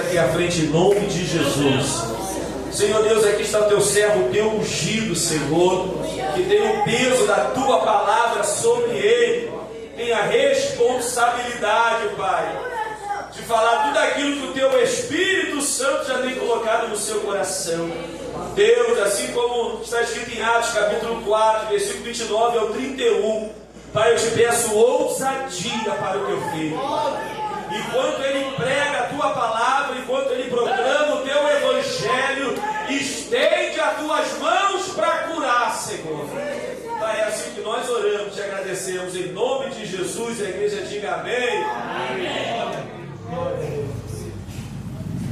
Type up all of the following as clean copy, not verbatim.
Aqui à frente, em nome de Jesus. Senhor Deus, aqui está o teu servo, o teu ungido, Senhor, que tem o peso da tua palavra sobre ele, tem a responsabilidade, Pai, de falar tudo aquilo que o teu Espírito Santo já tem colocado no seu coração. Deus, assim como está escrito em Atos capítulo 4, versículo 29 ao 31, Pai, eu te peço ousadia para o teu filho. Enquanto ele prega a tua palavra, enquanto ele proclama o teu evangelho, estende as tuas mãos para curar, Senhor. Pai, é assim que nós oramos, te agradecemos em nome de Jesus. A igreja diga amém. Amém.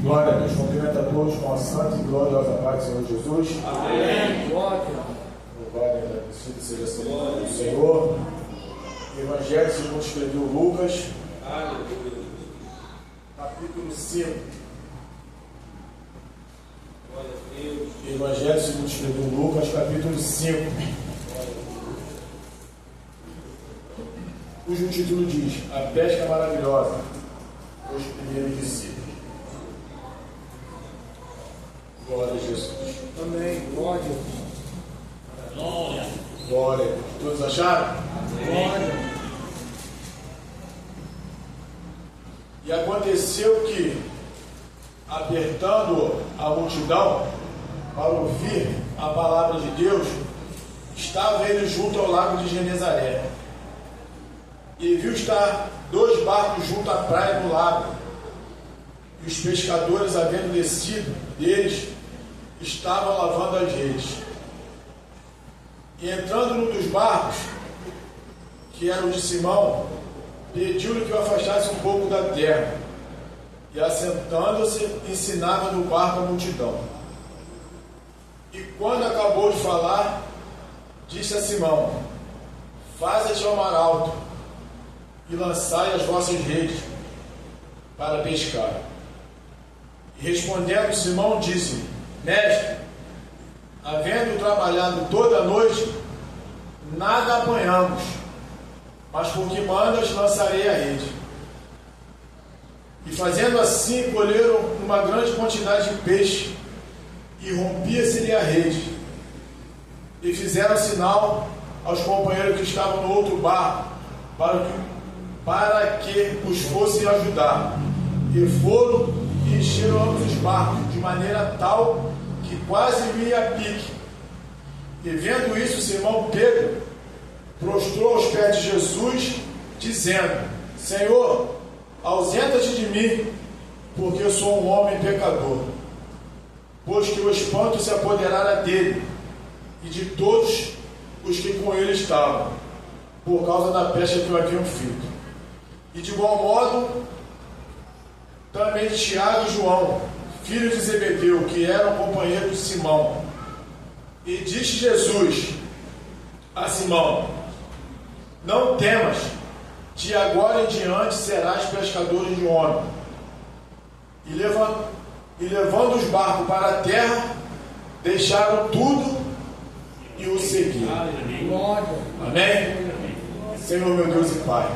Glória a Deus. Cumprimento a todos com a santa e gloriosa paz do Senhor Jesus. Amém. Louvado e agradecido seja o Senhor do Senhor. Evangelho segundo escreveu Lucas. Aleluia. Capítulo 5. Glória a Deus. Evangelho segundo escreveu Lucas, capítulo 5. Cujo título diz: A pesca maravilhosa, os primeiros discípulos. Glória a Jesus. Amém. Glória. Glória. Glória. Todos acharam? Glória. E aconteceu que, apertando a multidão para ouvir a palavra de Deus, estava ele junto ao lago de Genezaré. E viu estar 2 barcos junto à praia do lago. E os pescadores, havendo descido deles, estavam lavando as redes. E entrando num dos barcos, que era o de Simão, pediu-lhe que o afastasse um pouco da terra, e assentando-se, ensinava no barco a multidão. E quando acabou de falar, disse a Simão: Faze-te ao mar alto, e lançai as vossas redes para pescar. E respondendo Simão, disse: Mestre, havendo trabalhado toda a noite, nada apanhamos, mas por que mandas, lançarei a rede. E fazendo assim, colheram uma grande quantidade de peixe, e rompia-se-lhe a rede. E fizeram sinal aos companheiros que estavam no outro barco, para que os fosse ajudar. E foram e encheram ambos os barcos, de maneira tal que quase ia a pique. E vendo isso, Simão Pedro prostrou aos pés de Jesus, dizendo: Senhor, ausenta-te de mim, porque eu sou um homem pecador. Pois que o espanto se apoderara dele e de todos os que com ele estavam, por causa da pesca que o haviam feito. E de igual modo, também Tiago e João, filhos de Zebedeu, que eram companheiros de Simão. E disse Jesus a Simão: Não temas, de agora em diante serás pescadores de homem. E levando os barcos para a terra, deixaram tudo e o seguiram. Amém? Senhor, meu Deus e Pai,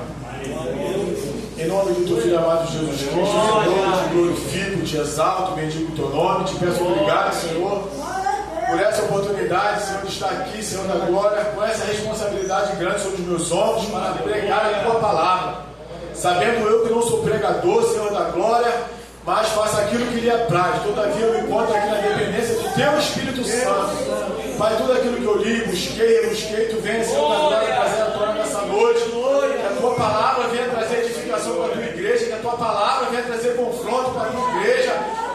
em nome do teu Filho amado Jesus Cristo, eu te glorifico, te exalto, bendigo o teu nome, te peço obrigado, Senhor, por essa oportunidade, Senhor, de estar aqui, Senhor da glória, com essa responsabilidade grande sobre os meus ombros, para pregar a tua palavra, sabendo eu que não sou pregador, Senhor da glória, mas faço aquilo que lhe apraz. Todavia eu me encontro aqui na dependência do teu Espírito Santo. Pai, tudo aquilo que eu li, busquei, tu venha, Senhor da glória, trazer a tua nessa noite, que a tua palavra venha trazer edificação para a tua igreja, que a tua palavra venha trazer confronto para a tua igreja,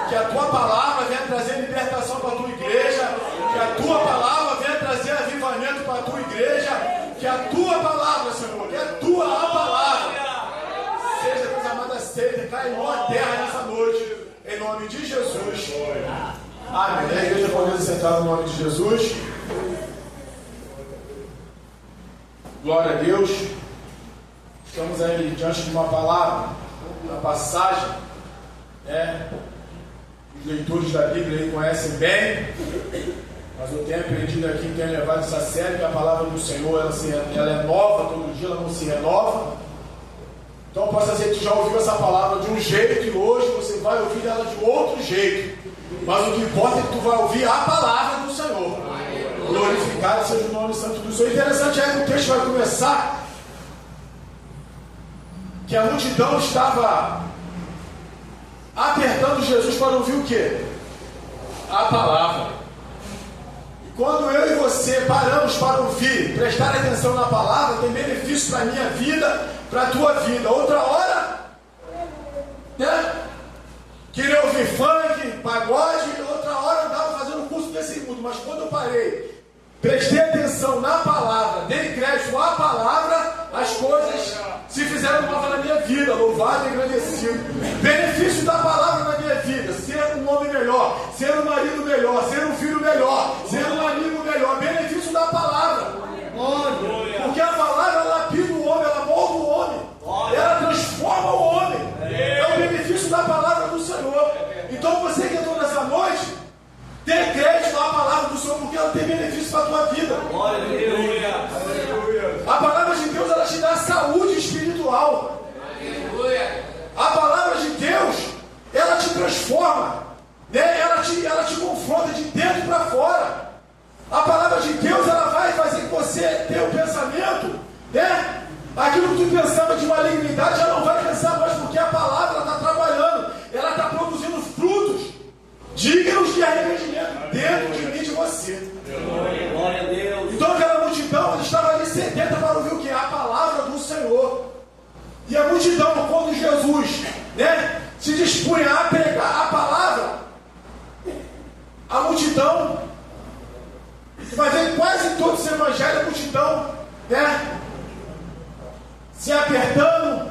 que a tua palavra venha trazer libertação para a tua igreja, que a tua palavra venha trazer avivamento para a tua igreja, que a tua palavra, Senhor, que a tua palavra seja, Deus amado, aceita, cai em boa terra nessa noite, em nome de Jesus. Amém. A igreja pode sentar no nome de Jesus. Glória a Deus. Estamos aí diante de uma palavra, uma passagem, né? Os leitores da Bíblia aí conhecem bem, mas eu tenho aprendido aqui, tenho levado essa série, que a palavra do Senhor ela é nova, todo dia ela não se renova. Então possa ser que tu já ouviu essa palavra de um jeito e hoje você vai ouvir ela de outro jeito. Mas o que importa é que tu vai ouvir a palavra do Senhor. Glorificado seja o nome santo do Senhor. Interessante é que o texto vai começar que a multidão estava apertando Jesus para ouvir o quê? A palavra. E quando eu e você paramos para ouvir, prestar atenção na palavra, tem benefício para a minha vida, para a tua vida. Outra hora, né? Queria ouvir funk, pagode, outra hora eu estava fazendo curso desse mundo, mas quando eu parei, prestei atenção na palavra, dei crédito à palavra, as coisas se fizeram nova na minha vida, louvado e agradecido. Benefício da palavra na minha vida: ser um homem melhor, ser um marido melhor, ser um filho melhor, ser um amigo melhor. Benefício da palavra. Porque a palavra, ela lapida o homem, ela molda o homem, ela transforma o homem. É o benefício da palavra do Senhor. Então você que entrou nessa noite, dê crédito à palavra do Senhor, porque ela tem benefício para a tua vida. A palavra de Deus, ela te dá saúde espiritual. A palavra de Deus, ela te transforma, né? Ela te confronta de dentro para fora. A palavra de Deus, ela vai fazer que você tenha um pensamento, né? Aquilo que tu pensava de malignidade já não vai pensar mais, porque a palavra está trabalhando, ela está produzindo frutos dignos de arrependimento dentro de mim e de você. Glória a Deus. Então aquela multidão, ela estava ali sedenta para ouvir o que? A palavra do Senhor. E a multidão, quando Jesus, né, se dispunha a pregar a palavra, a multidão, você vai ver quase todos os evangelhos, a multidão, né, se apertando,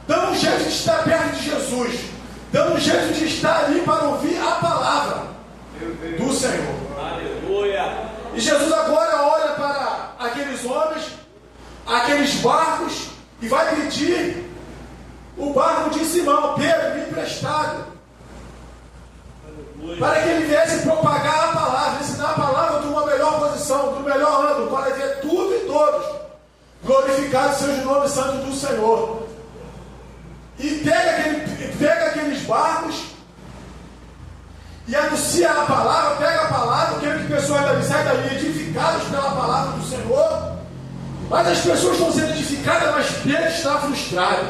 dando um jeito de estar perto de Jesus, dando um jeito de estar ali para ouvir a palavra do Senhor. Aleluia. E Jesus agora olha para aqueles homens, aqueles barcos, e vai pedir o barco de Simão, Pedro, emprestado, para que ele viesse propagar a palavra, ensinar a palavra de uma melhor posição, do melhor ângulo, para ver tudo e todos. Glorificado seja o nome santo do Senhor. E pega aqueles barcos e anuncia a palavra, pega a palavra, quero que pessoas saem dali edificadas pela palavra do Senhor. Mas as pessoas estão sendo edificadas, mas Pedro está frustrado.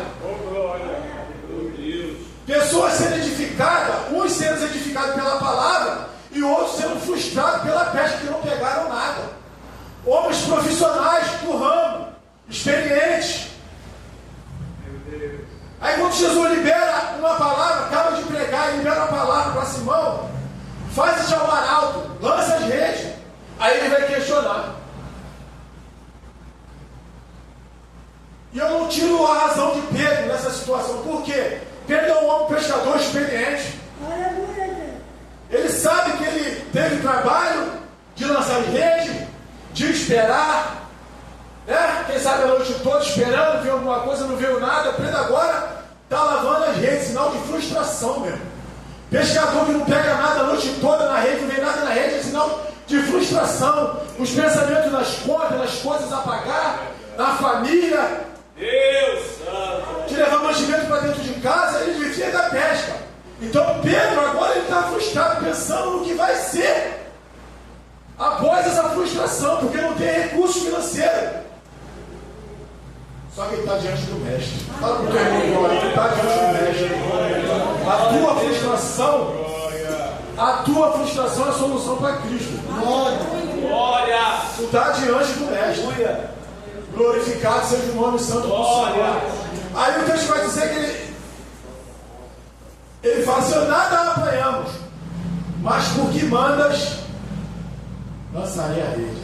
Pessoas sendo edificadas, uns sendo edificados pela palavra e outros sendo frustrados pela pesca, que não pegaram nada. Homens profissionais do ramo, experientes. Aí quando Jesus libera uma palavra, acaba de pregar e libera uma palavra para Simão, faz esse alvar alto, lança as redes. Aí ele vai questionar. E eu não tiro a razão de Pedro nessa situação. Por quê? Pedro é um homem pescador experiente. Ele sabe que ele teve trabalho de lançar as redes, de esperar, né? Quem sabe a noite toda esperando, viu alguma coisa, não viu nada. Pedro agora está lavando as redes, sinal de frustração mesmo. Pescador que não pega nada a noite toda na rede, não vê nada na rede, é sinal de frustração. Os pensamentos nas contas, nas coisas a pagar, na família. Deus Santo. De levar mantimento para dentro de casa, ele vivia da pesca. Então Pedro agora ele está frustrado, pensando no que vai ser após essa frustração, porque não tem recurso financeiro. Só que ele está diante do mestre. Fala para o teu irmão, ele está diante do mestre. A tua frustração é a solução para Cristo. Glória. Tu está diante do mestre. Glorificado seja o nome santo do Senhor. Aí o texto vai dizer que ele fala assim: nada apanhamos, mas por que mandas, lançarei a rede.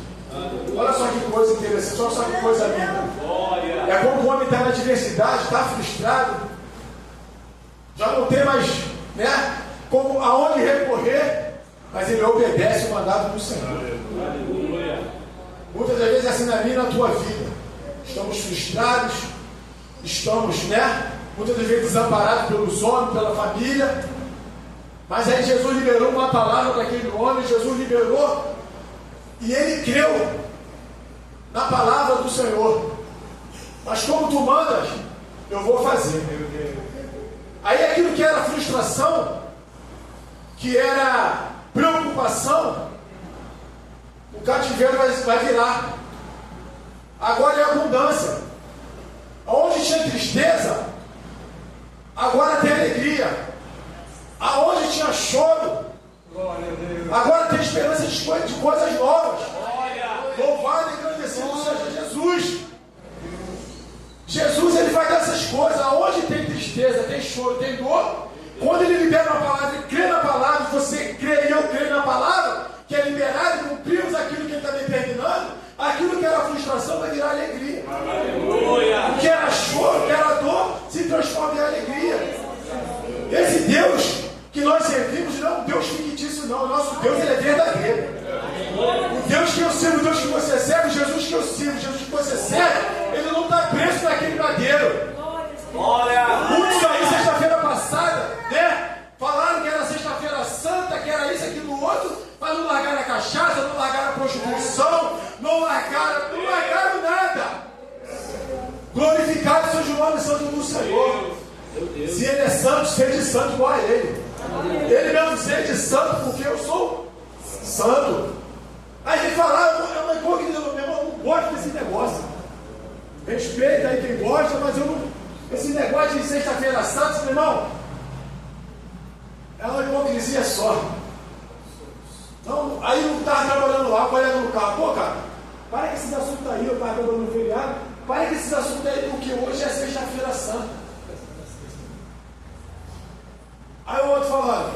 Olha só que coisa interessante, olha só que coisa linda. É como o homem está na adversidade, está frustrado, já não tem mais, né, como aonde recorrer, mas ele obedece o mandado do Senhor. Muitas das vezes é assim na minha e na tua vida. Estamos frustrados, estamos, né, muitas das vezes desamparados pelos homens, pela família. Mas aí Jesus liberou uma palavra para aquele homem, Jesus liberou, e ele creu na palavra do Senhor. Mas como tu mandas, eu vou fazer. Aí aquilo que era frustração, que era preocupação, o cativeiro vai virar. Agora é abundância. Aonde tinha tristeza, agora tem alegria. Aonde tinha choro, agora tem esperança de coisas novas. Louvado e agradecido seja Jesus. Jesus, ele faz essas coisas. Aonde tem tristeza, tem choro, tem dor, quando ele libera uma palavra e crê na palavra, você crê e eu creio na palavra, que é liberado e cumprimos aquilo que ele está determinando, aquilo que era frustração vai virar alegria. Aleluia. O que era choro, o que era dor, se transforma em alegria. Esse Deus que nós servimos não é um Deus fictício, não. O nosso Deus, ele é verdadeiro. O Deus que eu sirvo, o Deus que você serve, Jesus que eu sirvo, Jesus que você serve, ele não está preso naquele madeiro. Glória. Muitos aí, sexta-feira passada, né? Falaram que era sexta-feira santa, que era isso, aquilo, outro, mas não largaram a cachaça, não largaram a prostituição, não largaram nada. Glorificado seja o nome santo do Senhor. Se ele é santo, seja santo igual a ele. Ele mesmo seja santo, porque eu sou santo. Aí ele fala, é uma hipocrisia, meu irmão, eu não gosto desse negócio. Respeita aí quem gosta, mas eu não. Esse negócio de sexta-feira santa, meu irmão, é uma hipocrisia só. Então, aí eu estava trabalhando lá, olhando no carro, pô, cara, para que esses assuntos aí, eu estava trabalhando no feriado, para que esses assuntos aí, porque hoje é sexta-feira santa. Aí o outro falando,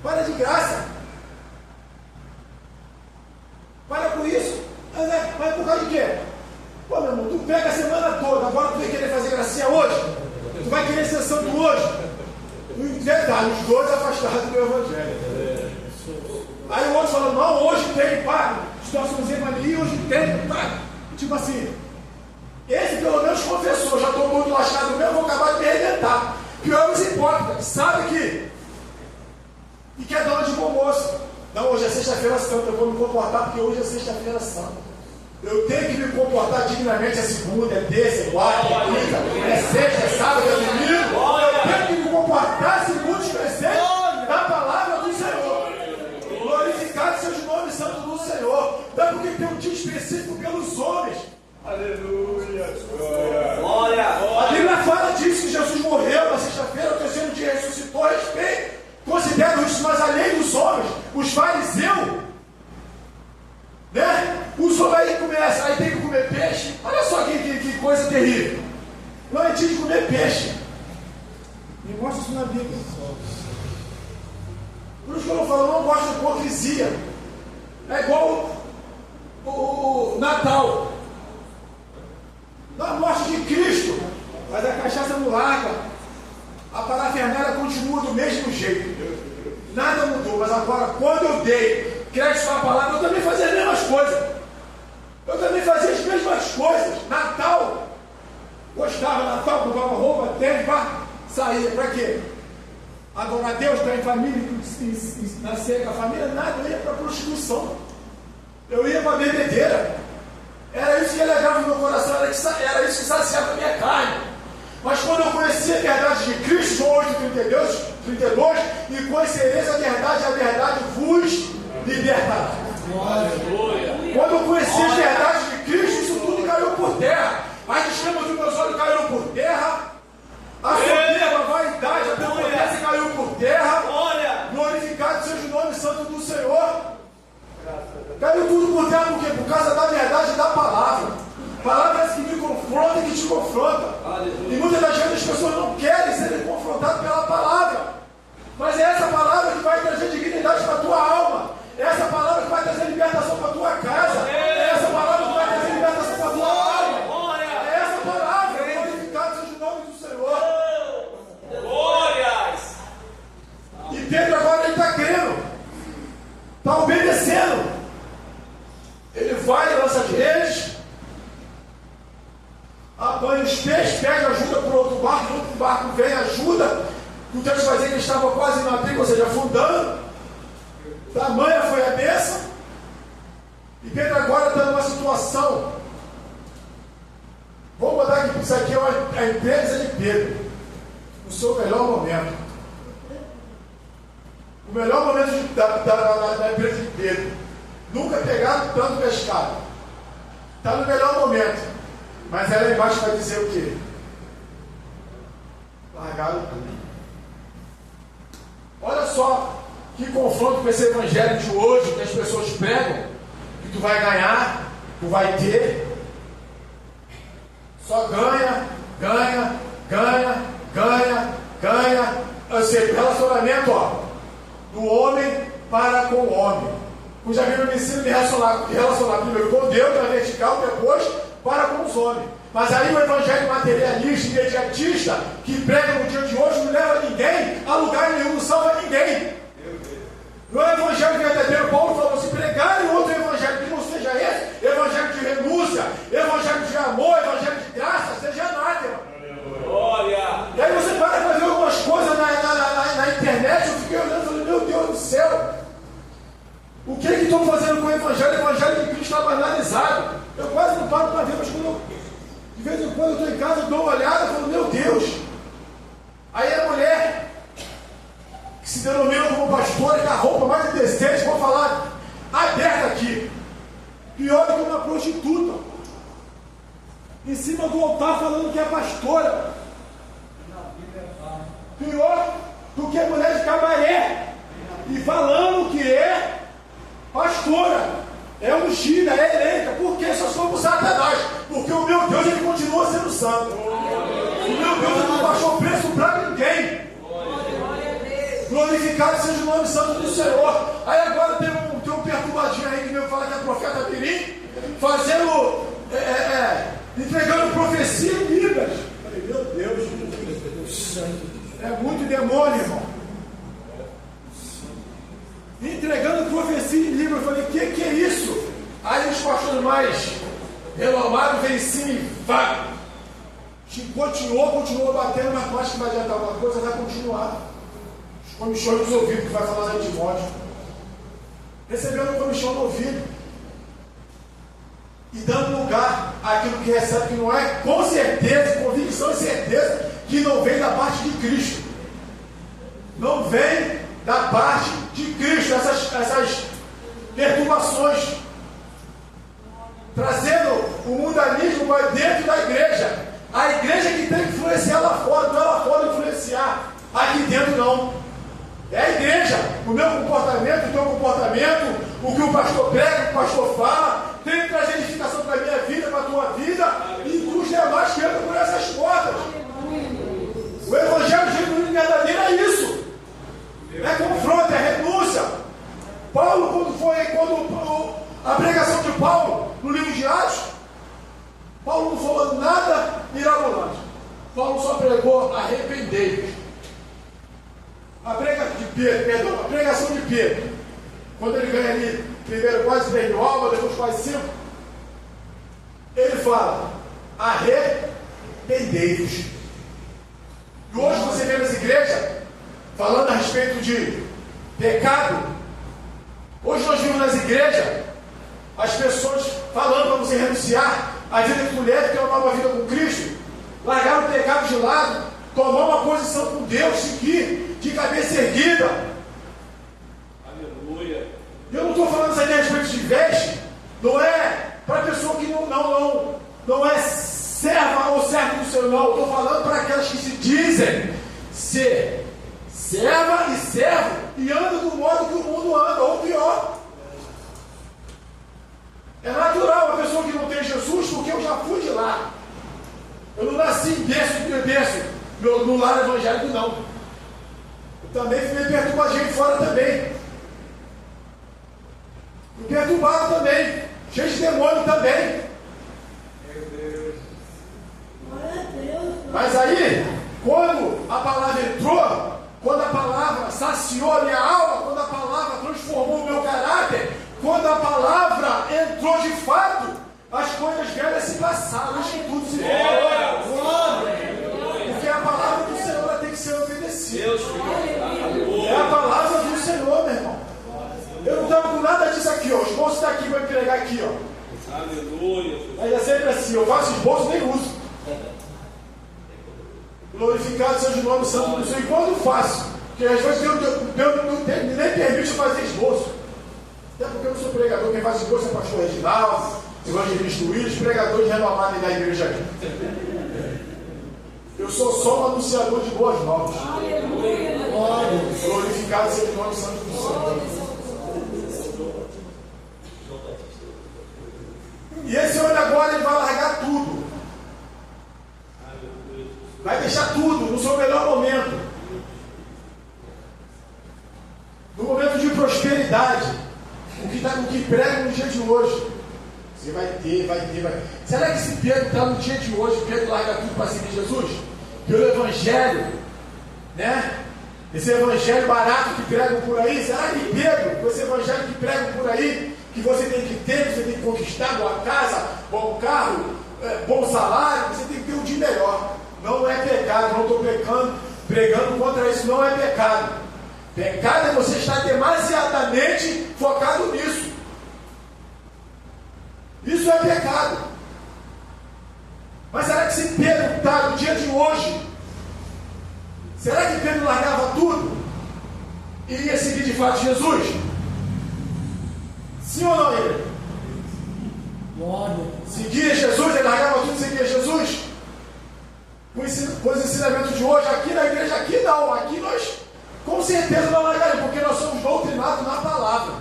para de graça. Para com isso. Mas por causa de quê? Pô, meu irmão, tu pega a semana toda, agora tu vai querer fazer gracinha hoje? Tu vai querer ser santo hoje? Detalhe, os dois afastados do Evangelho. Aí o outro falando, não, hoje tem, pá, situaçãozinha ali, hoje tem, pá. Tipo assim, esse pelo menos confessou, já estou muito lascado mesmo, vou acabar de me arrebentar. Pior os hipócritas, sabe que e quer dar uma de bom moço. Não, hoje é sexta-feira santa, eu vou me comportar porque hoje é sexta-feira santa. Eu tenho que me comportar dignamente, é segunda, é terça, é quarta, é quinta, é sexta, é sábado, é domingo. Eu tenho que me comportar segundo os preceitos da palavra do Senhor. Glorificado seja o nome santo do Senhor. Não é porque tem um dia específico pelos homens. Aleluia. Glória. A Bíblia fala disso, que Jesus morreu na sexta-feira, o terceiro dia ressuscitou, a respeito. Consideram isso, mas além dos homens, os fariseus, né? Os homens aí começam, aí tem que comer peixe. Olha só que coisa terrível. Não é dia de comer peixe. Me mostra isso na Bíblia. Por isso que eu falo, eu não gosto de hipocrisia. É igual o Natal. Na morte de Cristo, mas a cachaça não larga. A parafernália continua do mesmo jeito. Nada mudou, mas agora, quando eu dei crédito à palavra, eu também fazia as mesmas coisas. Eu também fazia as mesmas coisas. Natal, gostava de Natal, comprava roupa, tênis, saía. Para quê? Adorar a Deus, estar em família, nascer com a família, nada. Eu ia para a prostituição. Eu ia para a bebedeira. Era isso que alegrava no meu coração, era isso que saciava a minha carne. Mas quando eu conheci a verdade de Cristo, João 8,32, e conhecereis a verdade vos libertará. Quando eu conheci a verdade de Cristo, isso tudo caiu por terra. As escamas dos meus olhos caíram por terra. A soberba, a vaidade, a prepotência caiu por terra. Glorificado seja o nome santo do Senhor. Caiu tudo por terra, por quê? Por causa da verdade da palavra. Palavras que me confrontam e que te confrontam. E muitas das vezes as pessoas não querem ser confrontadas pela palavra. Mas é essa palavra que vai trazer dignidade para a tua alma. É essa palavra que vai trazer libertação para a tua casa. É essa palavra que vai trazer libertação para a tua alma. É essa palavra. Glorificado seja o nome do Senhor. Glórias. E Pedro agora ele está crendo. Está obedecendo. Ele vai, lança de redes, apanha os peixes, pede ajuda para o outro barco vem, ajuda. O texto vai dizer que ele estava quase na pica, ou seja, afundando. Tamanha foi a bênção. E Pedro agora está numa situação. Vamos botar aqui, isso aqui é a empresa de Pedro. no seu melhor momento. O melhor momento da empresa de Pedro. Nunca pegaram tanto pescado. Está no melhor momento. Mas ela embaixo vai dizer o quê? Largaram tudo. Olha só que confronto com esse evangelho de hoje, que as pessoas pregam, que tu vai ganhar, tu vai ter. Só ganha, ganha, ganha, ganha, ganha. Ou seja, relacionamento, do homem para com o homem. Cuja Bíblia me ensina a me relacionar primeiro com Deus, na vertical, depois para com os homens. Mas aí o evangelho materialista, imediatista, que prega no dia de hoje, não leva ninguém a lugar nenhum, não salva ninguém. No evangelho verdadeiro, Paulo falou: se pregarem outro evangelho que não seja esse, evangelho de renúncia, evangelho de amor, evangelho de graça, seja anátema. Glória! E aí você para ver algumas coisas na internet, eu fiquei olhando e falei: meu Deus do céu, o que estão fazendo com o evangelho? O evangelho de Cristo está banalizado. Eu quase não paro para ver, mas de vez em quando eu estou em casa, eu dou uma olhada e falo: meu Deus. Aí a mulher que se denomina como pastora, com a roupa mais indecente, vou falar aberta aqui, pior do que uma prostituta, em cima do altar falando que é pastora, pior do que a mulher de cabaré, e falando que é pastora, é ungida, é eleita. Por que? Só somos Satanás, porque o meu Deus, ele continua sendo santo. O meu Deus, ele não baixou preço para ninguém. Glorificado seja o nome santo do Senhor. Aí agora tem um perturbadinho aí que veio falar que é profeta Mirim, fazendo, entregando profecia em Bíblias. Falei: meu Deus, é muito demônio, irmão. Entregando profecia em Bíblia. Eu falei: que é isso? Aí os pastores mais renomados vêm em cima e vai. Continuou batendo, mas tu acha que vai adiantar alguma coisa? Vai continuar. Comichão dos ouvidos, que vai falar lá em Timóteo. Recebendo um comichão no ouvido. E dando lugar àquilo que recebe, que não é, com certeza, convicção e certeza, que não vem da parte de Cristo. Não vem da parte de Cristo, essas perturbações. Trazendo o mundanismo para dentro da igreja. A igreja que tem que influenciar lá fora, não é lá fora influenciar. Aqui dentro não. É a igreja, o meu comportamento, o teu comportamento, o que o pastor prega, o que o pastor fala, tem que trazer edificação para a minha vida, para a tua vida, e os demais que entram por essas portas. O evangelho genuíno e verdadeiro é isso. É confronto, é renúncia. Paulo, quando a pregação de Paulo no livro de Atos, Paulo não falou nada mirabolante. Paulo só pregou: arrependei-vos. A pregação de Pedro, quando ele ganha ali, primeiro quase 3 mil almas, depois quase 5, ele fala: arrependei-vos. E hoje você vê nas igrejas, falando a respeito de pecado, hoje nós vimos nas igrejas, as pessoas falando para você renunciar à vida de mulher, que é uma nova vida com Cristo, largar o pecado de lado, tomar uma posição com Deus, seguir de cabeça erguida. Aleluia. Eu não estou falando isso aqui a respeito de veste, não é para a pessoa que não é serva ou servo do Senhor, não. Estou falando para aquelas que se dizem ser serva e servo e andam do modo que o mundo anda, ou pior. É natural a pessoa que não tem Jesus, porque eu já fui de lá. Eu não nasci em berço no lar evangélico, não. Eu também fui perturbadinho fora também. Fui perturbado também. Cheio de demônio também. Mas aí, quando a palavra entrou, quando a palavra saciou a minha alma, quando a palavra transformou o meu caráter, quando a palavra entrou de fato, as coisas velhas se passaram, isso tudo se porque a palavra do Senhor ela tem que ser obedecida. É a palavra do Senhor, meu irmão. Eu não estava com nada disso aqui, ó. Os bolsos estão aqui, vai me pregar aqui, ó. Aleluia. Mas é sempre assim, eu faço os bolsos, nem uso. Glorificado seja o nome santo do Senhor. E quando faço? Porque às vezes Deus não nem permite fazer esboço. Até porque eu não sou pregador, quem faz esboço é o pastor Reginaldo, evangelista Willis, pregadores renomados da igreja aqui. Eu sou só um anunciador de boas novas. Glorificado seja o nome santo do Senhor. E esse homem agora ele vai largar tudo. Vai deixar tudo no seu melhor momento. No momento de prosperidade. O que prega no dia de hoje. Você vai ter. Será que se Pedro está no dia de hoje, Pedro larga tudo para seguir Jesus? Pelo Evangelho, né? Esse Evangelho barato que pregam por aí. Será que Pedro, esse Evangelho que pregam por aí, que você tem que ter, você tem que conquistar boa casa, bom carro, bom salário, você tem que ter um dia melhor. Não é pecado, não estou pregando contra isso, não é pecado. Pecado é você estar demasiadamente focado nisso. Isso é pecado. Mas será que se Pedro está no dia de hoje, será que Pedro largava tudo e iria seguir de fato Jesus? Sim ou não, ele? Seguia Jesus, ele largava tudo e seguia Jesus? Com os ensinamentos de hoje, aqui na igreja, aqui não, aqui nós com certeza não largaremos, porque nós somos doutrinados na palavra.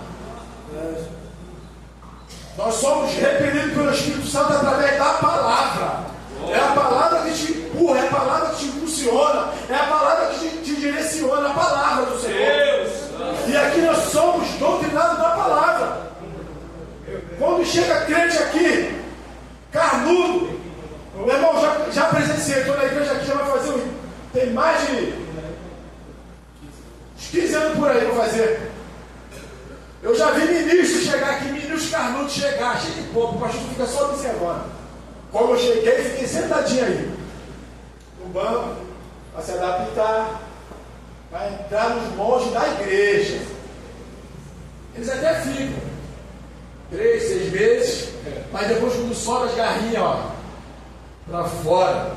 Nós somos reprimidos pelo Espírito Santo através da palavra. É a palavra que te empurra, é a palavra que te impulsiona, é a palavra que te direciona, a palavra do Senhor. E aqui nós somos doutrinados na palavra. Quando chega crente aqui, carnudo, meu irmão, já presenciei, estou na igreja aqui, já vai fazer, tem mais de uns 15 anos por aí para fazer. Eu já vi ministros chegar aqui, ministros carnudos chegar, cheio de povo, o pastor fica só observando. Como eu cheguei, fiquei sentadinho aí, no banco, para se adaptar, para entrar nos monges da igreja. Eles até ficam 3, 6 meses, mas depois quando sobe as garrinhas, ó, para fora.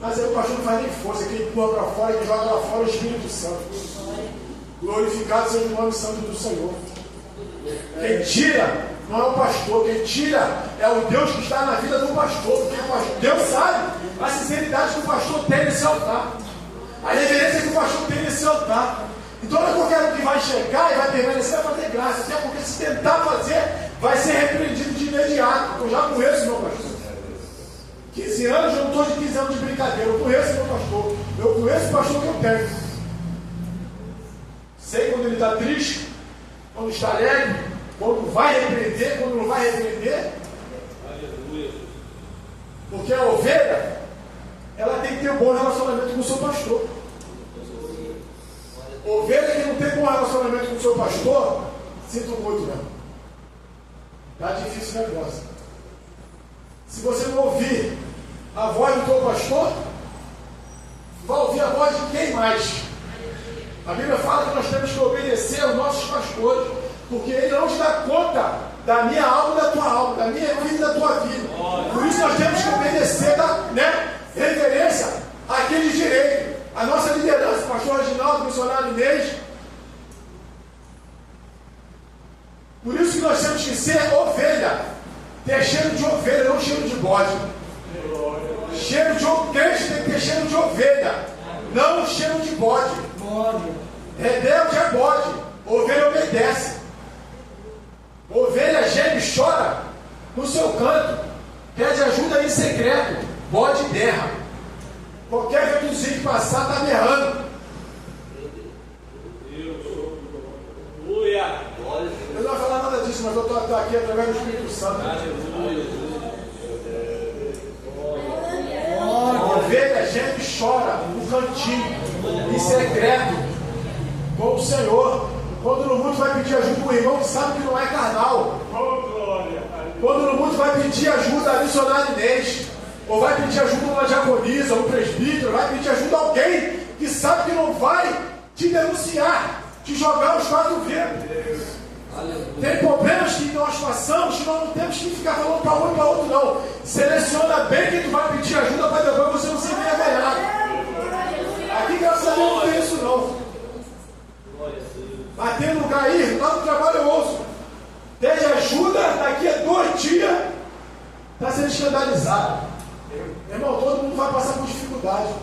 Mas aí o pastor não faz nem força, quem empurra para fora e joga lá fora o Espírito Santo. Glorificado seja o nome santo do Senhor. Quem tira não é o pastor, quem tira é o Deus que está na vida do pastor, porque o pastor, Deus sabe a sinceridade que o pastor tem nesse altar, a reverência que o pastor tem nesse altar. Então não é qualquer um que vai chegar e vai permanecer, vai fazer graça, até porque se tentar fazer, vai ser repreendido de imediato. Eu já conheço meu pastor. 15 anos, eu não estou de 15 anos de brincadeira, eu conheço meu pastor, eu conheço o pastor que eu tenho. Sei quando ele está triste, quando está alegre, quando vai repreender, quando não vai repreender. Porque a ovelha, ela tem que ter um bom relacionamento com o seu pastor. Ovelha que não tem bom relacionamento com o seu pastor, sinto muito, não. Está difícil o negócio. Se você não ouvir a voz do teu pastor, vai ouvir a voz de quem mais? A Bíblia fala que nós temos que obedecer aos nossos pastores, porque ele não te dá conta da minha alma e da tua alma, da minha vida e da tua vida. Por isso nós temos que obedecer, reverência àquele direito. A nossa liderança, o pastor Reginaldo, o missionário Inês. Por isso que nós temos que ser ovelha. Ter cheiro de ovelha, não cheiro de bode. Cheiro de crente tem que ter cheiro de ovelha, não cheiro de bode. Rebelde é bode, ovelha obedece. Ovelha geme e chora no seu canto, pede ajuda em secreto, bode berra. Qualquer ventozinho que passar está berrando. Eu não vou falar nada disso, mas eu estou aqui através do Espírito Santo. A ovelha geme e chora no cantinho, em secreto, com o Senhor. Quando no mundo vai pedir ajuda para o irmão que sabe que não é carnal. Quando no mundo vai pedir ajuda a missionária Inês, ou vai pedir ajuda a uma diaconisa, um presbítero, vai pedir ajuda a alguém que sabe que não vai te denunciar, te jogar os 4 ventos. Tem problemas que nós passamos que nós não temos que ficar falando para um e para outro, não. Seleciona bem quem tu vai pedir ajuda para depois você não se envergonhar. Aqui, graças a Deus, não tem isso, não. Mas tem lugar aí, lá no trabalho eu ouço. Pede ajuda, daqui a 2 dias, está sendo escandalizado. Irmão, todo mundo vai passar por dificuldade.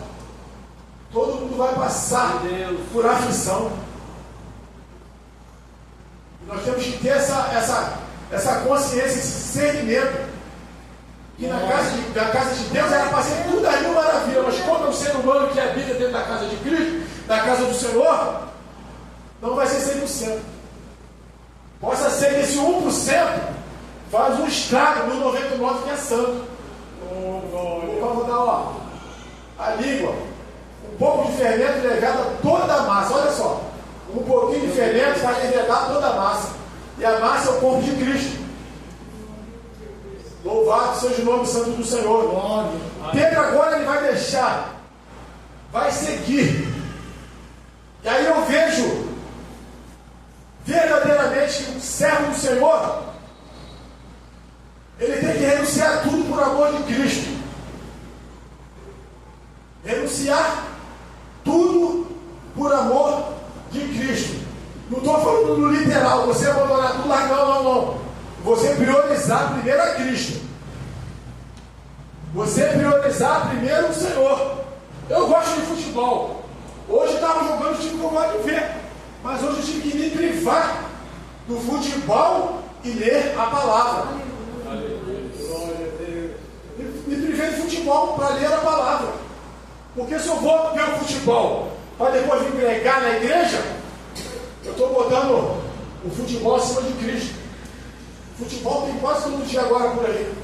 Todo mundo vai passar por aflição. Nós temos que ter essa consciência, esse discernimento. Que na casa de Deus era para ser tudo aí uma maravilha. Mas como é o ser humano que habita dentro da casa de Cristo, da casa do Senhor, não vai ser 100%. Possa ser que esse 1% faz um estrago no 99% que é santo. Vamos dar, ó, a língua, um pouco de fermento levada toda a massa. Olha só, um pouquinho de fermento vai levar toda a massa. E a massa é o corpo de Cristo. Louvado seja o nome santo do Senhor. Pedro agora ele vai deixar, vai seguir. E aí eu vejo verdadeiramente que o servo do Senhor, ele tem que renunciar a tudo por amor de Cristo. Renunciar tudo por amor de Cristo. Não estou falando no literal, você abandonar tudo lá, não. Você priorizar primeiro a Cristo. Você priorizar primeiro o Senhor. Eu gosto de futebol. Hoje eu estava jogando o time que eu gosto de ver. Mas hoje eu tive que me privar do futebol e ler a palavra. Me privei do futebol para ler a palavra. Porque se eu vou ver o futebol para depois vir pregar na igreja, eu estou botando o futebol acima de Cristo. Futebol tem quase todo dia agora por aí.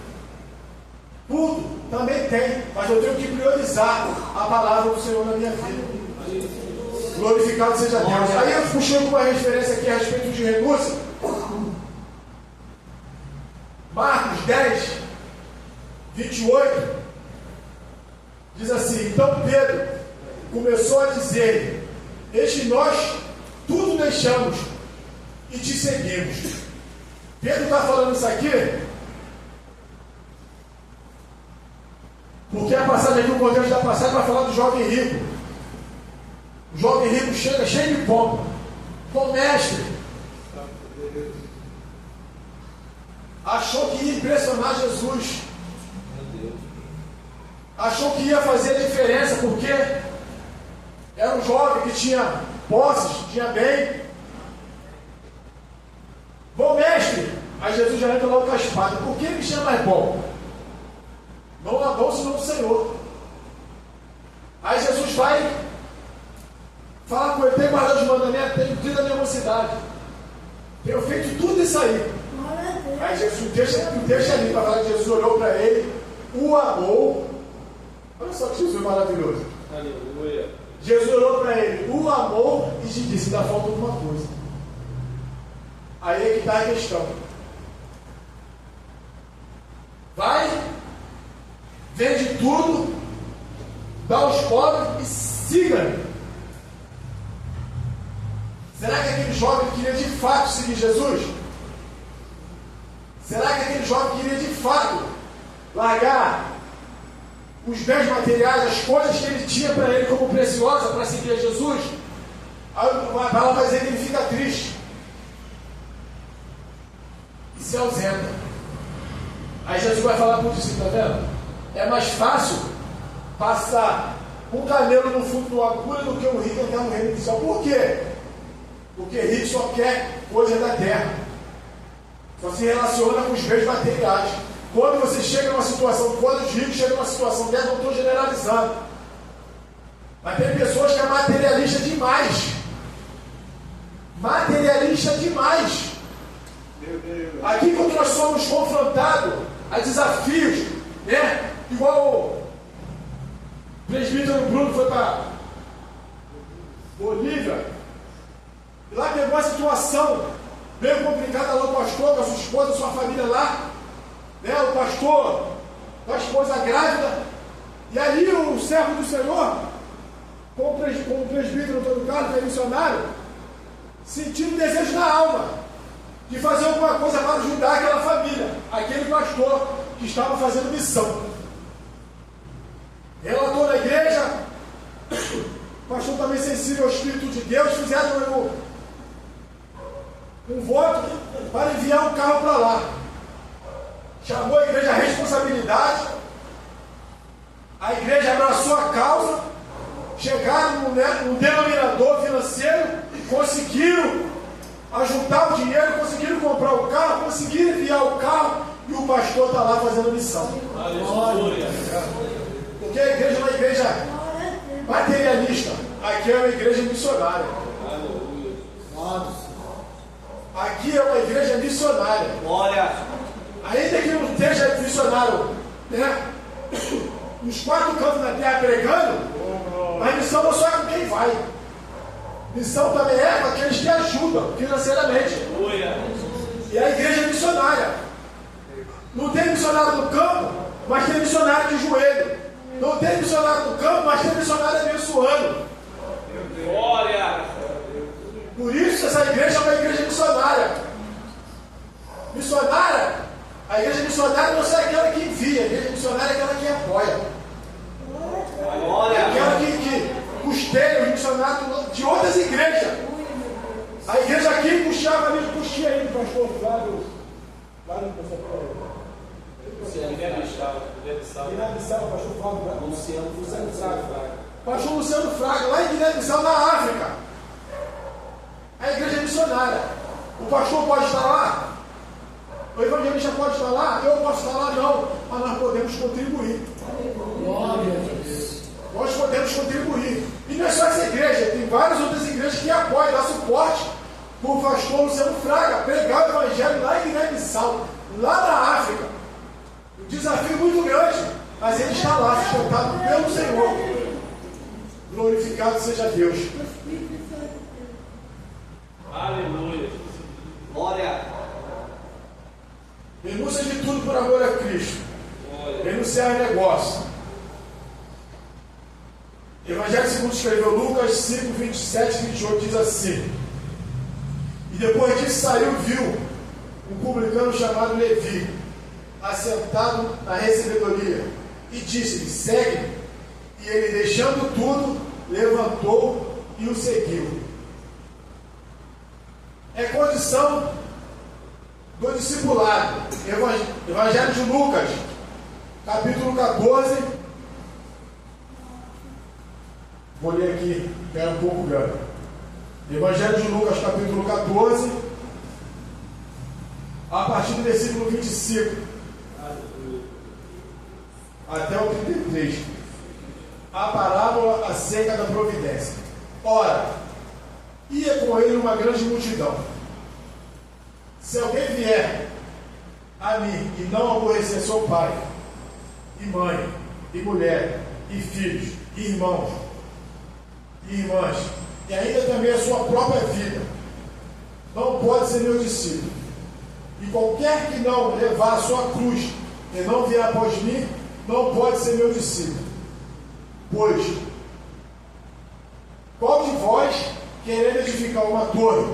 Tudo também tem, mas eu tenho que priorizar a palavra do Senhor na minha vida. Glorificado seja Deus. Aí eu puxei uma referência aqui a respeito de renúncia. Marcos 10, 28, diz assim: então Pedro começou a dizer: eis que nós tudo deixamos e te seguimos. Pedro está falando isso aqui porque a passagem aqui, o contexto da passagem vai falar do jovem rico. O jovem rico chega cheio de pompa. Bom mestre, achou que ia impressionar Jesus. Achou que ia fazer a diferença porque era um jovem que tinha posses, tinha bem. Bom mestre, aí Jesus já entra logo com a espada. Por que me chama mais bom? Não há bom senão o Senhor. Aí Jesus vai falar com ele: tem guardado os mandamentos, tenho cumprido a minha mocidade, tenho feito tudo isso aí. Aí Jesus deixa ali para falar que Jesus olhou para ele, o amou. Olha só que Jesus é maravilhoso. Aleluia. Jesus olhou para ele, o amou e te disse: ainda falta alguma coisa. Aí é que está a questão. Vai, vende tudo, dá aos pobres e siga-me. Será que aquele jovem queria de fato seguir Jesus? Será que aquele jovem queria de fato largar os bens materiais, as coisas que ele tinha para ele como preciosa para seguir a Jesus? A palavra vai dizer que ele fica triste e se ausenta. Aí Jesus vai falar para o discípulo: está vendo? É mais fácil passar um camelo no fundo de uma agulha do que um rico entrar no reino do céu. Por quê? Porque rico só quer coisas da terra, só se relaciona com os bens materiais. Quando você chega numa situação, quando os ricos chegam numa situação dessa, não estou generalizando, mas tem pessoas que é materialista demais. Materialista demais. Aqui, quando nós somos confrontados a desafios, né? Igual o presbítero Bruno foi para Bolívia, e lá pegou uma situação meio complicada lá, o pastor, com a sua esposa, sua família lá, né? O pastor com a esposa grávida, e ali o servo do Senhor, com o presbítero Antônio Carlos, que é missionário, sentindo desejo na alma de fazer alguma coisa para ajudar aquela família, aquele pastor que estava fazendo missão. Relatou na igreja, o pastor também sensível ao Espírito de Deus, fizeram um voto para enviar um carro para lá. Chamou a igreja à responsabilidade, a igreja abraçou a causa, chegaram num denominador financeiro, conseguiram ajuntar o dinheiro, conseguiram comprar o carro, conseguiram enviar o carro e o pastor está lá fazendo missão. Aleluia. Porque a igreja é uma igreja materialista, aqui é uma igreja missionária. Aqui é uma igreja missionária. Glória. Ainda que não esteja missionário, né? Nos 4 cantos da terra pregando, mas missão não só com quem vai. Missão também é com aqueles que ajudam financeiramente. E a igreja é missionária. Não tem missionário no campo, mas tem missionário de joelho. Não tem missionário no campo, mas tem missionário abençoando. Glória. Por isso essa igreja é uma igreja missionária. Missionária, a igreja missionária não é aquela que envia, a igreja missionária é aquela que apoia. Glória. É aquela que custeia os missionários de outras igrejas. A igreja aqui puxava ali, puxia aí do pastor Flávio. Guiné-Bissau, pastor Flávio. Luciano Fraga. Pastor Luciano Fraga, lá em Guiné-Bissau, na África. A igreja é missionária. O pastor pode estar lá? O evangelista pode estar lá? Eu posso estar lá? Não. Mas nós podemos contribuir. Nós podemos contribuir. E não é só essa igreja, tem várias outras igrejas que apoiam, dão suporte para o pastor Luciano Fraga pregar o evangelho lá em Guiné-Bissau, lá na África. Um desafio muito grande, mas ele está lá, sustentado pelo Senhor. Glorificado seja Deus. Aleluia. Glória. Renúncia de tudo por amor a Cristo. Renunciar a negócio. Evangelho segundo escreveu Lucas 5, 27 e 28 diz assim: e depois disso saiu, viu um publicano chamado Levi, assentado na recebedoria, e disse-lhe: segue. E ele, deixando tudo, levantou e o seguiu. É condição do discipulado. Evangelho de Lucas, capítulo 14. Vou ler aqui, que é um pouco grande. Evangelho de Lucas, capítulo 14, a partir do versículo 25 até o 33. A parábola acerca da providência. Ora, ia com ele uma grande multidão. Se alguém vier a mim e não aborrecer seu pai, e mãe, e mulher, e filhos, e irmãos, e irmãs, e ainda também a sua própria vida, não pode ser meu discípulo. E qualquer que não levar a sua cruz e não vier após mim, não pode ser meu discípulo. Pois, qual de vós, querendo edificar uma torre,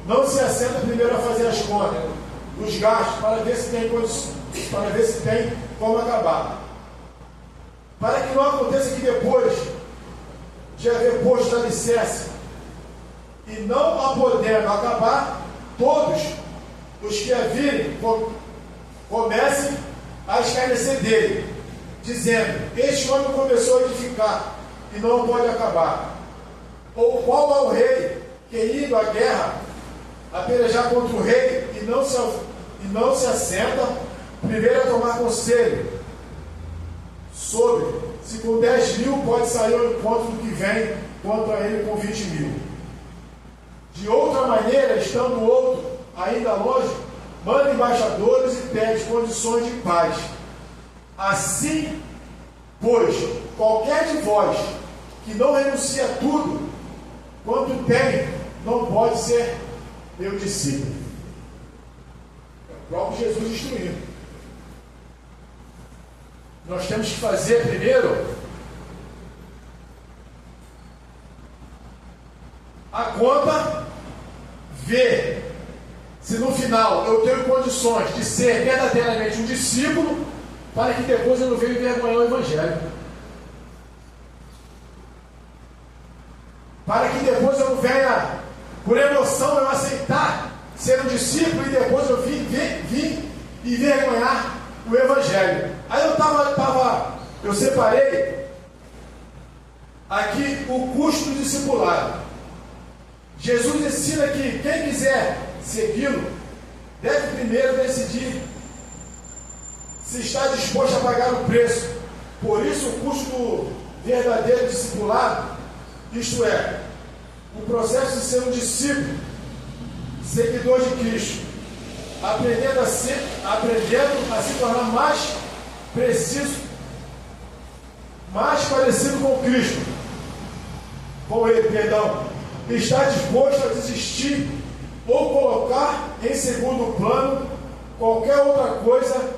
não se assenta primeiro a fazer as contas, os gastos, para ver se tem como acabar? Para que não aconteça que depois de haver posto alicerce e não a podendo acabar, todos os que a virem comecem a escarnecer dele, dizendo: este homem começou a edificar e não pode acabar. Ou qual é o rei que, indo à guerra, a pelejar contra o rei e não se assenta primeiro a tomar conselho sobre se com 10.000 pode sair ao encontro do que vem contra ele com 20.000. De outra maneira, estando o outro ainda longe, manda embaixadores e pede condições de paz. Assim, pois, qualquer de vós que não renuncia a tudo quanto tem, não pode ser meu discípulo. É o próprio Jesus instruindo. Nós temos que fazer primeiro a conta, ver se no final eu tenho condições de ser verdadeiramente um discípulo, para que depois eu não venha envergonhar o Evangelho. Para que depois eu não venha, por emoção, eu aceitar ser um discípulo e depois eu vim envergonhar o Evangelho. Aí eu separei aqui o custo do discipulado. Jesus ensina que quem quiser segui-lo deve primeiro decidir se está disposto a pagar o preço. Por isso o custo do verdadeiro discipulado, isto é, o processo de ser um discípulo, seguidor de Cristo, aprendendo a se tornar mais preciso, mais parecido com Cristo, com Ele, perdão, está disposto a desistir ou colocar em segundo plano qualquer outra coisa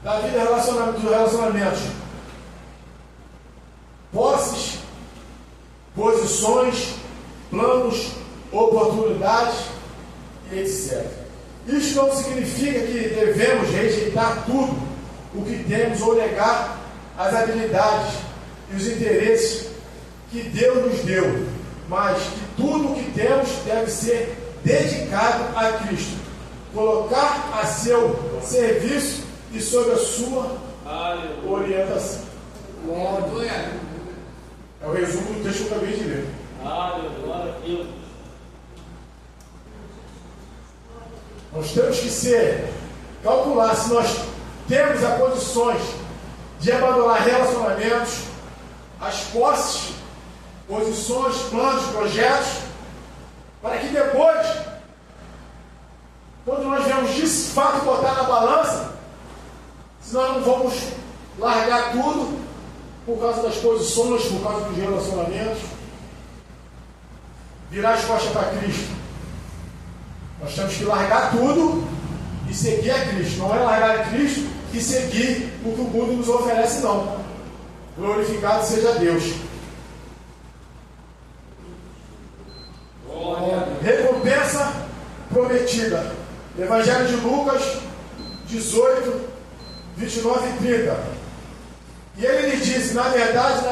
da vida dos relacionamentos, posses, posições, planos, oportunidades e etc. Isso não significa que devemos rejeitar tudo o que temos ou negar as habilidades e os interesses que Deus nos deu, mas que tudo o que temos deve ser dedicado a Cristo, colocar a seu serviço e sob a sua orientação. É o resumo do texto que eu acabei de ler. Nós temos que calcular se nós temos as condições de abandonar relacionamentos, as posses, posições, planos, projetos, para que depois, quando nós viemos de fato botar na balança, se nós não vamos largar tudo por causa das posições, por causa dos relacionamentos, virar as costas para Cristo. Nós temos que largar tudo e seguir a Cristo. Não é largar a Cristo e seguir o que o mundo nos oferece, não. Glorificado seja Deus. Recompensa prometida. Evangelho de Lucas 18, 29 e 30. E ele lhe disse: na verdade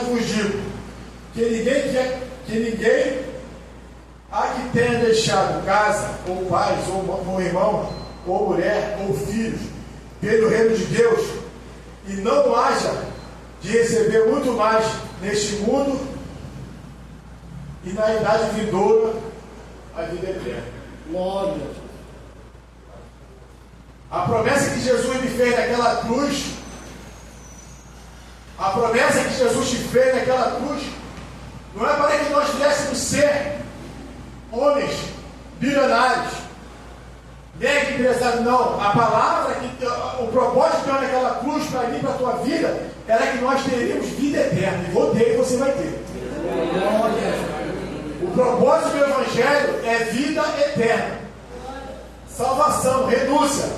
vos digo, que ninguém há que tenha deixado casa, ou pais, ou irmão, ou mulher, ou filhos, pelo reino de Deus, e não haja de receber muito mais neste mundo, e na idade vindoura, a vida eterna. Glória. A promessa que Jesus me fez naquela cruz, a promessa que Jesus te fez naquela cruz, não é para que nós viéssemos ser homens bilionários, mega empresários, não. A palavra, o propósito que tem naquela cruz para mim, para a tua vida, era que nós teríamos vida eterna. E vou ter e você vai ter. O propósito do Evangelho é vida eterna, salvação, renúncia,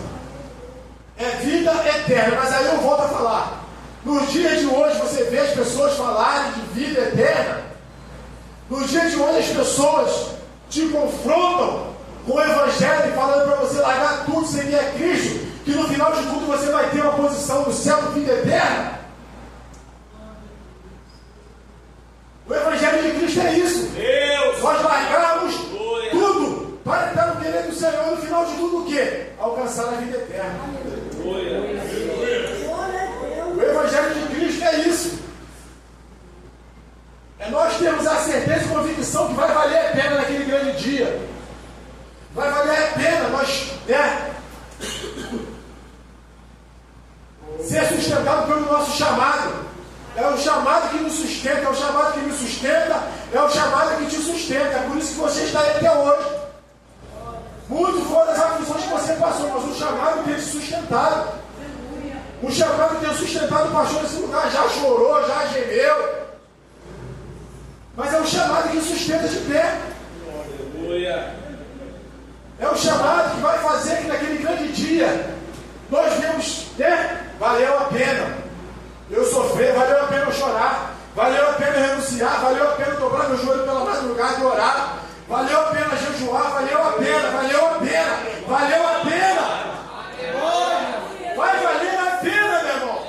é vida eterna. Mas aí eu volto a falar, nos dias de hoje você vê as pessoas falarem de vida eterna. Nos dias de hoje as pessoas te confrontam com o Evangelho, falando para você largar tudo, seguir a Cristo, que no final de tudo você vai ter uma posição no céu de vida eterna. O Evangelho de Cristo é isso. Nós largamos tudo para entrar no querer do Senhor, no final de tudo o quê? Alcançar a vida eterna. O Evangelho de Cristo é isso. É nós termos a certeza e convicção que vai valer a pena naquele grande dia. Vai valer a pena nós ser sustentado pelo nosso chamado. É o chamado que nos sustenta, é o chamado que me sustenta, é o chamado que te sustenta. É por isso que você está aí até hoje. Muito foram as aflições que você passou, mas o chamado tem te sustentado. O chamado tem sustentado o pastor nesse lugar. Já chorou, já gemeu. Mas é o chamado que sustenta de pé. Aleluia. É o chamado que vai fazer que naquele grande dia nós vemos, valeu a pena eu sofrer, valeu a pena eu chorar, valeu a pena eu renunciar, valeu a pena eu dobrar meu joelho pela madrugada e orar. Valeu a pena jejuar, valeu a pena, valeu a pena, valeu a pena. Vai valer a pena, meu irmão.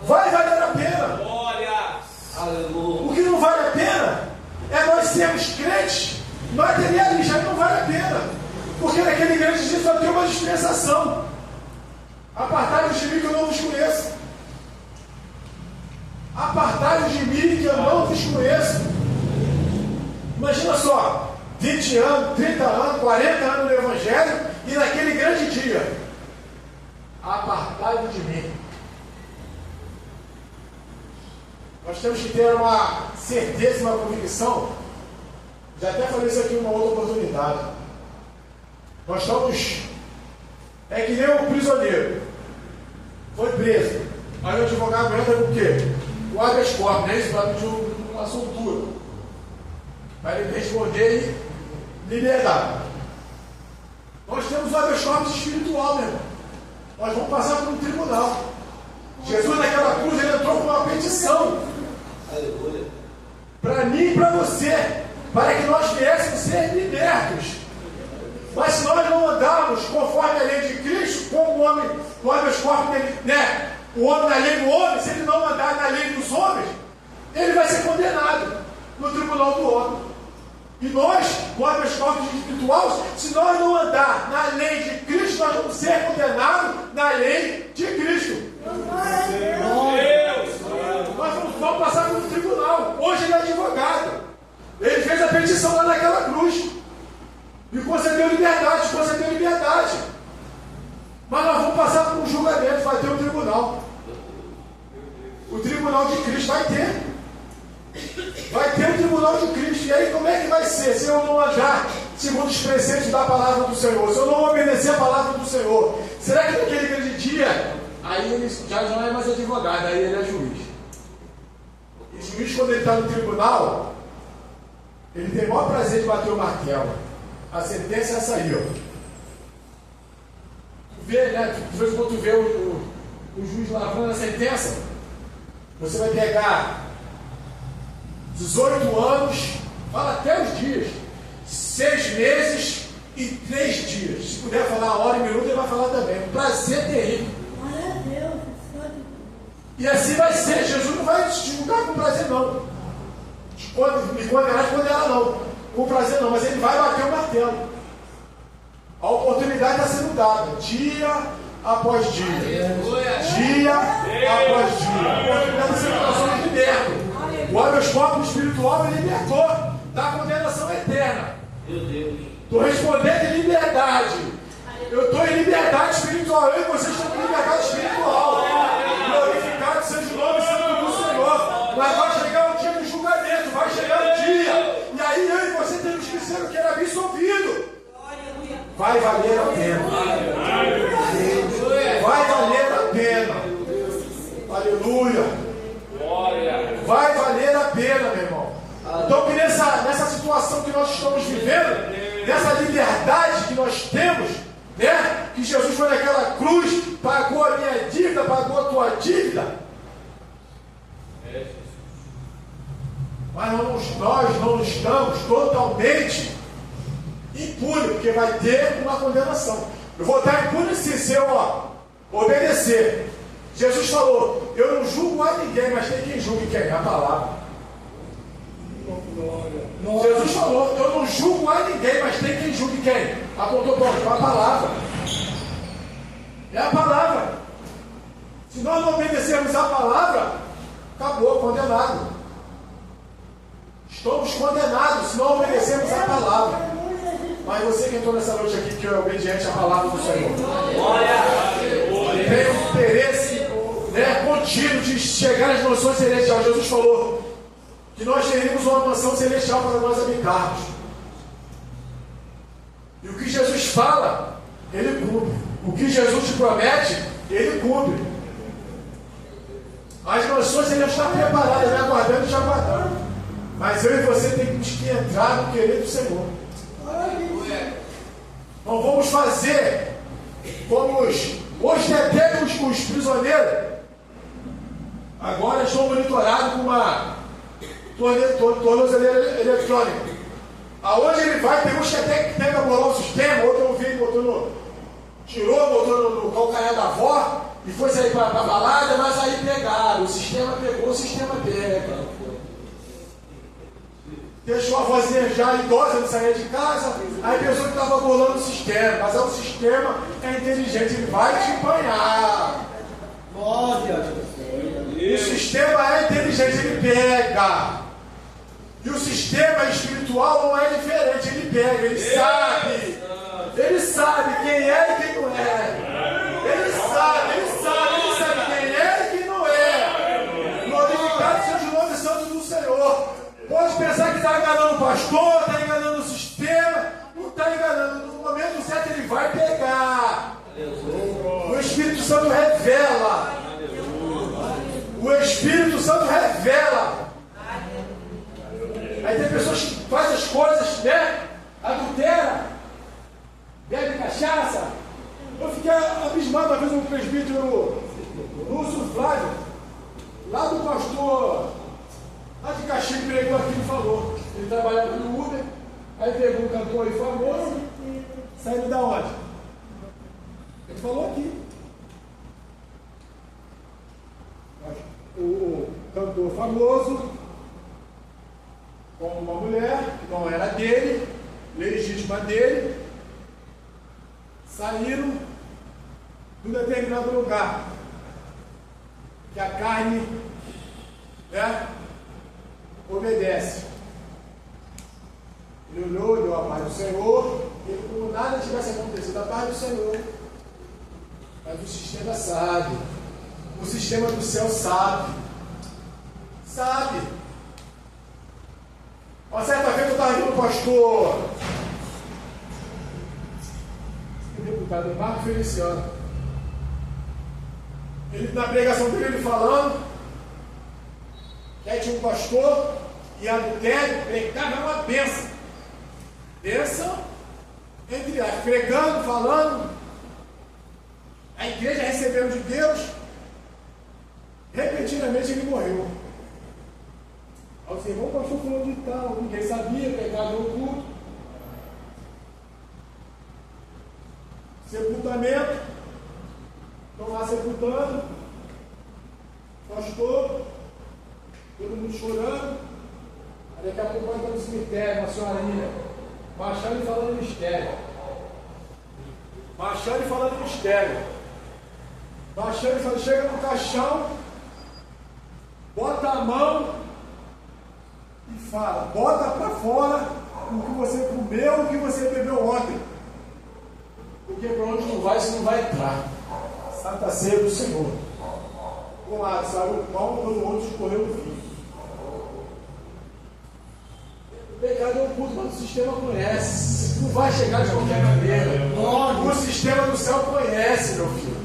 Vai valer a pena. O que não vale a pena é nós sermos crentes materialistas, não vale a pena. Porque naquele grande dia só tem uma dispensação. Apartai-vos de mim que eu não vos conheço. Apartai-vos de mim que eu não vos conheço. Imagina só, 20 anos, 30 anos, 40 anos no Evangelho e naquele grande dia. Apartai-vos de mim. Nós temos que ter uma certeza e uma convicção. Já até falei isso aqui em uma outra oportunidade. Nós estamos... É que nem o prisioneiro. Foi preso. Aí o advogado entra com o quê? O habeas corpus, né? Isso para pedir uma soltura. Para ele responder e liberdade. Nós temos o habeas corpus espiritual, meu irmão. Nós vamos passar por um tribunal. Jesus naquela cruz, ele entrou com uma petição. Para mim e para você. Para que nós viéssemos ser libertos. Mas se nós não andarmos conforme a lei de Cristo, como o homem, o habeas corpus, né? O homem na lei do homem, se ele não andar na lei dos homens, ele vai ser condenado no tribunal do homem. E nós, o habeas corpus espiritual, se nós não andar na lei de Cristo, nós vamos ser condenados na lei de Cristo. Nós vamos passar pelo tribunal. Hoje ele é advogado. Ele fez a petição lá naquela cruz. E concedeu liberdade, concedeu liberdade. Mas nós vamos passar por um julgamento, vai ter um tribunal. O tribunal de Cristo vai ter. Vai ter um tribunal de Cristo. E aí como é que vai ser? Se eu não andar segundo os preceitos da palavra do Senhor, se eu não obedecer a palavra do Senhor, será que naquele grande dia, aí ele já não é mais advogado, aí ele é juiz. E o juiz, quando ele está no tribunal, ele tem o maior prazer de bater o martelo. A sentença é essa aí, ó. Tu vê, né? De vez em quando tu vê o juiz lavrando a sentença, você vai pegar 18 anos, fala até os dias, 6 meses e 3 dias. Se puder falar a hora e minuto, ele vai falar também. Um prazer terrível. E assim vai ser. Jesus não vai te julgar com prazer, não. Me condenar não. Com prazer não, mas ele vai bater o martelo. A oportunidade está sendo dada, dia após dia. Dia após dia. A oportunidade está sendo dada, nós somos libertos. O habeas corpus espiritual me libertou da condenação eterna. Estou respondendo em liberdade. Eu estou em liberdade espiritual. Eu e vocês estão em liberdade espiritual. Glorificado seja o nome santo do Senhor. Mas vai chegar o dia do julgamento, vai chegar o dia. E aí eu e você temos que ser o que era absolvido. Vai valer a pena. Vai valer a pena. Aleluia. Vai valer a pena, meu irmão. Então que nessa situação que nós estamos vivendo, nessa liberdade que nós temos, né? Que Jesus foi naquela cruz, pagou a minha dívida, pagou a tua dívida. Mas nós não estamos totalmente impunes, porque vai ter uma condenação. Eu vou estar impune se eu obedecer. Jesus falou, eu não julgo a ninguém, mas tem quem julgue quem? A palavra. Jesus falou, eu não julgo a ninguém, mas tem quem julgue quem? Apontou para a palavra. É a palavra. Se nós não obedecermos a palavra, acabou, condenado. Estamos condenados se não obedecermos a palavra. Mas você que entrou nessa noite aqui, que é obediente à palavra do Senhor, tem um interesse, né, contínuo de chegar às mansões celestiais. Jesus falou que nós teríamos uma mansão celestial para nós habitarmos. E o que Jesus fala, ele cumpre. O que Jesus te promete, ele cumpre. As mansões ele está preparadas, me aguardando e te aguardando. Mas eu e você temos que entrar no querer do Senhor. Não vamos fazer como hoje até os prisioneiros. Agora estou monitorado com uma tornozeleira eletrônica. Aonde ele vai, tem uns que até tenta bolar o sistema, outro eu vi, botou no calcanhar da avó e foi sair para a balada, mas aí pegaram, o sistema pegou, o sistema pega. Deixou a vozinha já idosa, não saía de casa, aí pensou que estava bolando o sistema, mas o sistema é inteligente, ele vai te apanhar. O sistema é inteligente, ele pega. E o sistema espiritual não é diferente, ele pega, ele sabe. Ele sabe quem é e quem não é. Ele sabe quem é e quem não é. Glorificado seja o nome santo do Senhor. Pode pensar que está enganando o pastor, está enganando o sistema, não está enganando. No momento certo ele vai pegar. O Espírito Santo revela. O Espírito Santo revela. Aí tem pessoas que fazem as coisas, né? Adultera, bebe cachaça. Eu fiquei abismado uma vez um presbítero Lúcio Flávio, lá do pastor, lá de Caxias, pregou aqui e falou. Ele trabalhava no Uber, aí pegou um cantor aí famoso, saindo da onde? Ele falou aqui. O cantor famoso, com uma mulher que não era dele, legítima dele, saíram de um determinado lugar, que a carne, né, obedece. Ele olhou, deu a paz do Senhor, e como nada tivesse acontecido, a paz do Senhor. Mas o sistema sabe, o sistema do céu sabe. Uma certa vez eu estava vendo o pastor, o deputado Marco Feliciano. Ele, na pregação dele, ele falando que aí tinha um pastor e adultério, pregava uma bênção. Bênção, entre aspas, pregando, falando, a igreja recebendo de Deus, repentinamente ele morreu. Aí os irmãos, o pastor falou de tal, ninguém sabia, pecado oculto. Sepultamento, estão lá sepultando, pastor, todo mundo chorando. Aí daqui a pouco vai estar no cemitério, uma senhorinha, marchando e falando mistério. Marchando e falando mistério. Marchando e falando, chega no caixão, bota a mão e fala, bota para fora o que você comeu, o que você bebeu ontem. Porque para onde não vai, você não vai entrar. Santa Ceia do Senhor. Um lado saiu o pão, pelo outro escorreu o vinho. O pecado é oculto, mas o sistema conhece. Não vai chegar de qualquer maneira. O sistema do céu conhece, meu filho.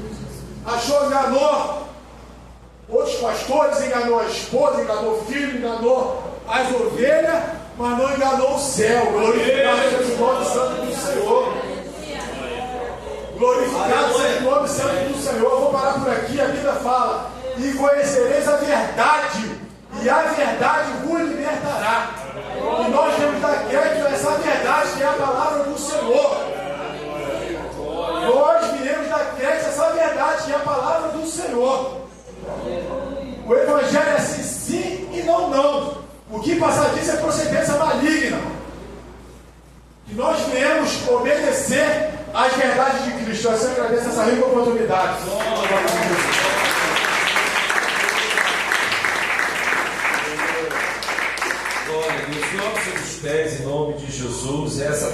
Achou, enganou outros pastores, enganou a esposa, enganou o filho, enganou as ovelhas, mas não enganou o céu. Glorificado seja o nome santo do Senhor. Glorificado seja o nome santo do Senhor. Eu vou parar por aqui, a Bíblia fala: e conhecereis a verdade, e a verdade vos libertará. E nós temos que dar crédito a essa verdade, que é a palavra do Senhor. Nós viremos dar crédito a essa verdade, que é a palavra do Senhor. O Evangelho é sim, sim e não, não. O que passar disso é procedência maligna. Que nós viemos obedecer às verdades de Cristo. Eu sempre agradeço essa rica oportunidade. Glória a Deus. Vamos sobre os pés em nome de Jesus. Essa